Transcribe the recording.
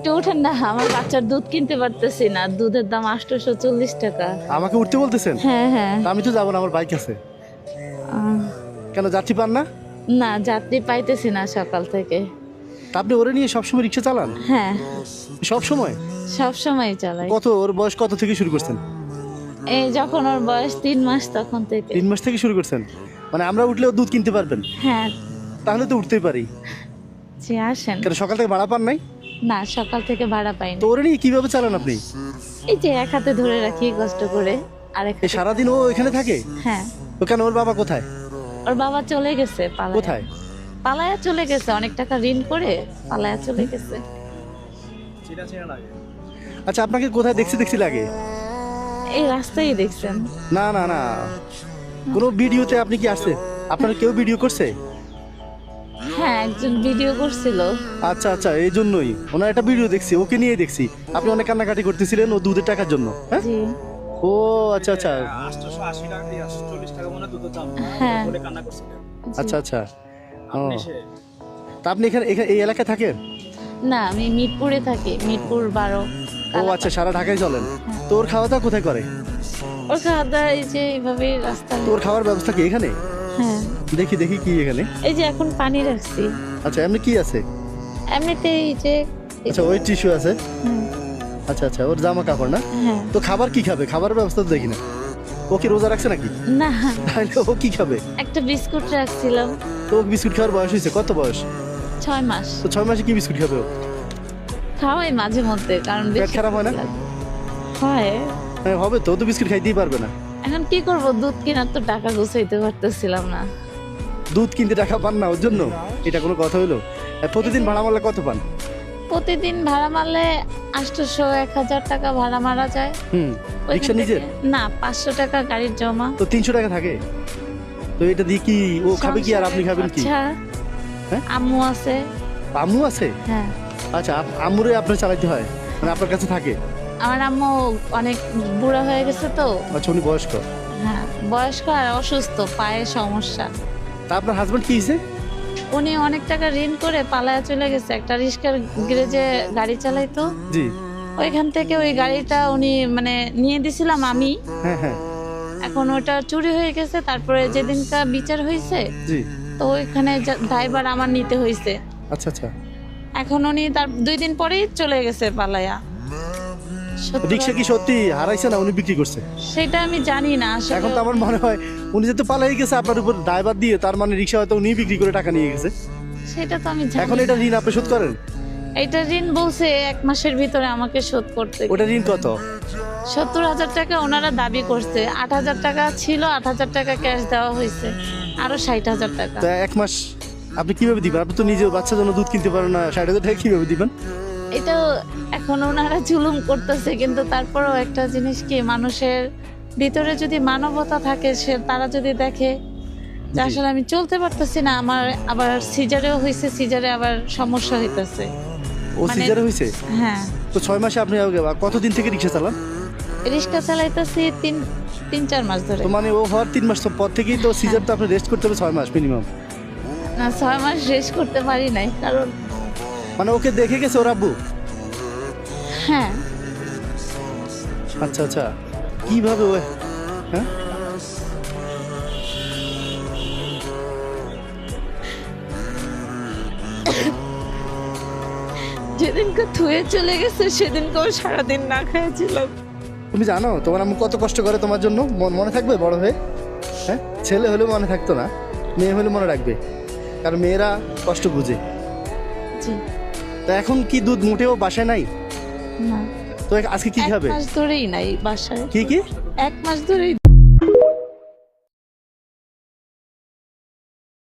একটু উঠেন না, আমার বাচ্চার দুধ কিনতে পারতেছি না, দুধের দাম 840 টাকা। আমাকে উঠতে বলতেছেন? হ্যাঁ হ্যাঁ। তা আমি তো যাবো না, আমার বাইক আছে। আহ, কেন, যাত্রী পান না? না, যাত্রী পাইতেছি না সকাল থেকে। তা আপনি ওরে নিয়ে সবসময় রিক্সা চালান? হ্যাঁ, সব সময়? সব সময় চালাই। কত, ওর বয়স কত থেকে শুরু করছেন? এই যখন ওর বয়স 3 মাস তখন থেকে। 3 মাস থেকে শুরু করছেন? মানে আমরা উঠলেও দুধ কিনতে পারবেন? হ্যাঁ। তাহলে তো উঠতেই পারি। জি আসেন। কেন, সকাল থেকে ভাড়া পান নাই? না, সকাল থেকে ভাড়া পাইনি। তো ওরে নিয়ে কিভাবে চালান আপনি? এই যে এক হাতে ধরে রাখি কষ্ট করে, আরেক এই সারাদিন ও এখানে থাকে? হ্যাঁ। তো কেন, ওর বাবা কোথায়? ওর বাবা চলে গেছে পালায়া। কোথায়? পালায়া চলে গেছে, অনেক টাকা ঋণ করে পালায়া চলে গেছে। আচ্ছা, আপনাকে কোথায় দেখছি লাগে? এই রাস্তায় দেখছেন? না না না, কোনো ভিডিওতে আপনি কি আসছে? আপনার কেউ ভিডিও করছে? হ্যাঁ, একজন ভিডিও করছিল। আচ্ছা আচ্ছা, এই জন্যই ওনার একটা ভিডিও দেখছি, ওকে নিয়ে দেখছি আপনি অনেক কান্নাকাটি করতেছিলেন ও দুধের টাকার জন্য। হ্যাঁ, জি। ও আচ্ছা আচ্ছা। 880 টাকা দিয়ে 840 টাকা মনে দুধের দাম হ্যাঁ। বলে কান্না করছিলেন। আচ্ছা আচ্ছা। ও, আপনি সে তা আপনি এখানে এই এলাকায় থাকেন? না, আমি মিরপুরে থাকি, মিরপুর 12। ও আচ্ছা, সারা ঢাকায় চলেন। তো ওর খাওয়া দাওয়া কোথায় করে? ওর খাওয়া দাওয়া এই যে এইভাবে রাস্তা। তো ওর খাওয়ার ব্যবস্থা কি এখানে? হ্যাঁ, দেখি দেখি কি এখানে। এই যে এখন পানি রাখছি। আচ্ছা, এমনি কি আছে? এমনিতে এই যে আচ্ছা, ওই টিস্যু আছে। হুম, আচ্ছা আচ্ছা, ওর জামা কাপড় না? হ্যাঁ। তো খাবার কি খাবে? খাবারের ব্যবস্থা তো দেখি না। ও কি রোজা রাখছে নাকি? না, তাহলে ও কি খাবে? একটা বিস্কুট রাখছিলাম। তো ও বিস্কুট খাওয়ার বয়স হয়েছে? কত বয়স? 6 মাস। তো 6 মাসে কি বিস্কুট খাবে ও? খাওয়াই মাঝে মধ্যে, কারণ পেট বেশি খারাপ হয় না? লাগে। হয়। হ্যাঁ হবে তো, ও তো বিস্কুট খাইতেই পারবে না। এখন কি করব, দুধ কেনার তো টাকা গুছাইতে পারতেছিলাম না। দুধ কিনতে টাকা পান না ওর জন্য? এটা কোনো কথা হইলো? প্রতিদিন ভাড়া মারলে কত পান? প্রতিদিন ভাড়া মারলে 800 1000 টাকা ভাড়া মারা যায়। ওইখান রিক্সা নিজের? থেকে- না, 500 টাকা গাড়ির জমা। তো 300 টাকা থাকে। তো এটা দিয়ে কি ও খাবে কি আর আপনি খাবেন কি? আচ্ছা, হ্যাঁ? আম্মু আছে। আম্মু আছে? হ্যাঁ, আচ্ছা, আম্মুরে আপনার চালাইতে হয়, মানে আপনার কাছে থাকে? আমার আম্মু অনেক বুড়া হয়ে গেছে তো। আচ্ছা, উনি বয়স্ক? হ্যাঁ, বয়স্ক আর অসুস্থ, পায়ে সমস্যা। তা আপনার হাজবেন্ড কি হয়েছে? উনি অনেক টাকা ঋণ করে পালায়া চলে গেছে, একটা রিক্সার গ্যারেজে গাড়ি চালাইতো। জি। ওইখান থেকে ওই গাড়িটা উনি মানে নিয়ে দিছিলাম আমি। হ্যাঁ হ্যাঁ। এখন ওটা চুরি হয়ে গেছে, তারপরে যেদিনকা বিচার হয়েছে জি। তো ওইখানে ড্রাইভার আমার নিতে হয়েছে। আচ্ছা আচ্ছা। এখন উনি তার 2 দিন পরেই চলে গেছে পালায়া। রিক্সা কি সত্যি হারাইছে না উনি বিক্রি করছে? সেটা আমি জানি না আসলে। এখন তো আমার মনে হয় উনি যেহেতু পালাই গেছে আপনার উপর ড্রাইভার দিয়ে, তার মানে রিক্সা হয়তো উনি বিক্রি করে টাকা নিয়ে গেছে। সেটা তো আমি জানি এখন এটা ঋণ আপনি শোধ করেন? এটা ঋণ বলছে 1 মাসের ভিতরে আমাকে শোধ করতে। ওটা ঋণ কত? 70,000 টাকা ওনারা দাবি করছে। 8,000 টাকা ছিল, 8,000 টাকা ক্যাশ দেওয়া হয়েছে, আরো 60,000 টাকা। তো 1 মাস আপনি কিভাবে দিবেন? আপনি তো নিজে বাচ্চার জন্য দুধ কিনতে পারেন না, 60,000 টাকা কিভাবে দিবেন? এটা এখন ওনারা জুলুম করতেছে, কিন্তু তারপরেও একটা জিনিস কি, মানুষের ভিতরে যদি মানবতা থাকে, তারা যদি দেখে যে জি। আসলে আমি চলতে পারতেছি না, আমার আবার সিজারেও হয়েছে, সিজারে আবার সমস্যা হইতেছে। ও সিজারে হয়েছে? হ্যাঁ, তো 6 মাসে আপনি কতদিন থেকে রিক্সা চালান? রিক্সা চালাইতেছি 3-4 মাস ধরে। তো মানে ও হওয়ার 3 মাস পর থেকেই তো সিজার, তো আপনি রেস্ট করতে হবে 6 মাস মিনিমাম। না, 6 মাস রেস্ট করতে পারি নাই, কারণ মানে ওকে দেখে গেছে ওর আব্বু? হ্যাঁ, আচ্ছা আচ্ছা। কিভাবে ও, হ্যাঁ যেদিনকে থুয়ে চলে গেছে সেদিনকেও সারাদিন না খাইছিলাম। তুমি জানো তোমার আম্মু কত কষ্ট করে তোমার জন্য? মনে থাকবে বড় হয়ে? হ্যাঁ, ছেলে হলেও মনে থাকতো না, মেয়ে হলে মনে রাখবে, কারণ মেয়েরা কষ্ট বুঝে। জি। তা এখন কি দুধ মুটেও বাসায় নাই? না, তো আজকে কি 1 খাবে? মাস ধরেই নাই বাসায়। কি কি? 1 মাস ধরেই